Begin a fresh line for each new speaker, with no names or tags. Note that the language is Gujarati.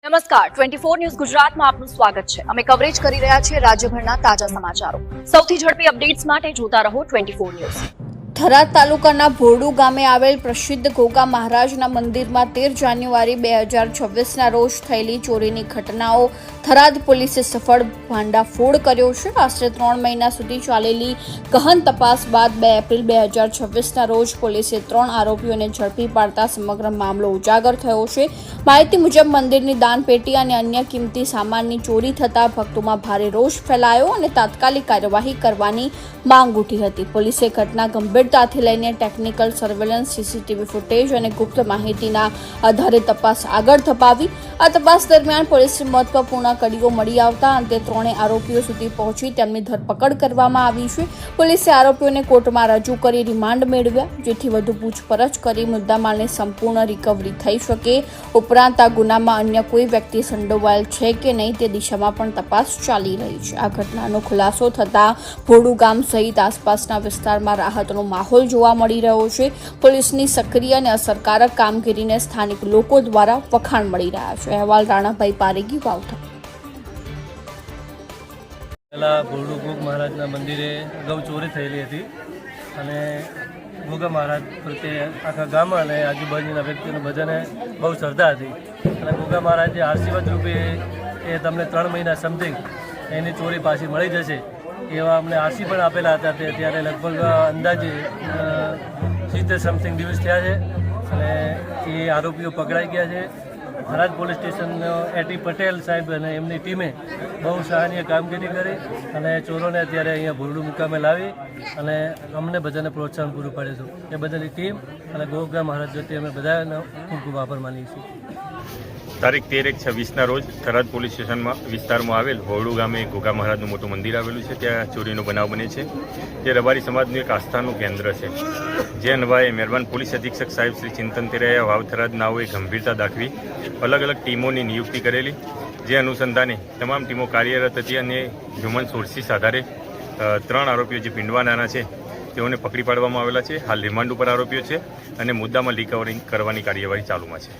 નમસ્કાર 24 ન્યૂઝ ગુજરાતમાં આપનું સ્વાગત છે। અમે કવરેજ કરી રહ્યા છીએ રાજ્યભરના તાજા સમાચારો। સૌથી ઝડપી અપડેટ્સ માટે જોતા રહો 24 ન્યૂઝ। થરાદ તાલુકાના ભોરડુ ગામે આવેલ પ્રસિદ્ધ ગોગા મહારાજના મંદિરમાં 13 જાન્યુઆરી 2026ના રોજ થયેલી ચોરીની ઘટનાઓ થરાદ પોલીસે સફળ ભાંડાફોડ કર્યો છે। આશરે 3 મહિના સુધી ચાલેલી ગહન તપાસ બાદ 2 એપ્રિલ 2026ના રોજ પોલીસે 3 આરોપીઓને ઝડપી પાડતા સમગ્ર મામલો ઉજાગર થયો છે। માહિતી મુજબ મંદિરની દાનપેટી અને અન્ય કિંમતી સામાનની ચોરી થતાં ભક્તોમાં ભારે રોષ ફેલાયો અને તાત્કાલિક કાર્યવાહી કરવાની માંગ ઉઠી હતી। પોલીસે ઘટના ગંભીરતાથી લઈને ટેકનિકલ સર્વેલન્સ, સીસીટીવી ફૂટેજ અને ગુપ્ત માહિતીના આધારે તપાસ આગળ ધપાવી। આ તપાસ દરમિયાન પોલીસે મહત્વપૂર્ણ કડીઓ મળી આવતા અંતે 3 આરોપીઓ સુધી પહોંચી તેમની ધરપકડ કરવામાં આવી છે। પોલીસે આરોપીઓને કોર્ટમાં રજૂ કરી રિમાન્ડ મેળવ્યા, જેથી વધુ પૂછપરછ કરી મુદ્દામાલની સંપૂર્ણ રિકવરી થઈ શકે। ઉપરાંત આ ગુનામાં અન્ય કોઈ વ્યક્તિ સંડોવાયેલ છે કે નહીં તે દિશામાં પણ તપાસ ચાલી રહી છે। આ ઘટનાનો ખુલાસો થતાં ભોરડુ ગામ સહિત આસપાસના વિસ્તારમાં રાહતનો માહોલ જોવા મળી રહ્યો છે। પોલીસની સક્રિય અને અસરકારક કામગીરીને સ્થાનિક લોકો દ્વારા વખાણ મળી રહ્યા છે। અહેવાલ રાણાભાઈ પારેગી, વાવથા।
પહેલાં ભોરડુ ગોગ મહારાજના મંદિરે અગાઉ ચોરી થયેલી હતી અને ગોગા મહારાજ પ્રત્યે આખા ગામ અને આજુબાજુના વ્યક્તિઓને બધાને બહુ શ્રદ્ધા હતી અને ગોગા મહારાજે આશીર્વાદ રૂપે એ તમને 3 મહિના સમથિંગ એની ચોરી પાછી મળી જશે એવા અમને આશી પણ આપેલા હતા। ત્યારે લગભગ અંદાજે 70 સમથિંગ દિવસ થયા છે અને એ આરોપીઓ પકડાઈ ગયા છે। થરાદ પોલીસ સ્ટેશનનો એટી પટેલ સાહેબ અને એમની ટીમે બહુ સહાયનીય કામગીરી કરી અને ચોરોને અત્યારે અહીંયા ભોરડુ મુકામે લાવી અને અમને બધાને પ્રોત્સાહન પૂરું પાડ્યું છે। એ બધાની ટીમ અને ગોગા મહારાજ વતી અમે બધાનો ખૂબ ખૂબ આભાર માનીએ છીએ।
તારીખ 13/1/26ના રોજ થરાદ પોલીસ સ્ટેશનમાં વિસ્તારમાં આવેલ ભોરડુ ગામે ગોગા મહારાજનું મોટું મંદિર આવેલું છે। ત્યાં ચોરીનો બનાવ બને છે, જે રબારી સમાજનું એક આસ્થાનું કેન્દ્ર છે। જે અન્વયે મહેરબાન પોલીસ અધિક્ષક સાહેબ શ્રી ચિંતન તેરૈયા વાવ થરાદ નાઓએ ગંભીરતા દાખવી અલગ અલગ ટીમોની નિયુક્તિ કરેલી। જે અનુસંધાને તમામ ટીમો કાર્યરત હતી અને હ્યુમન સોર્સિસ આધારે 3 આરોપીઓ જે પિંડવાનાના છે તેઓને પકડી પાડવામાં આવેલા છે। હાલ રિમાન્ડ ઉપર આરોપીઓ છે અને મુદ્દામાં રિકવરી કરવાની કાર્યવાહી ચાલુમાં છે।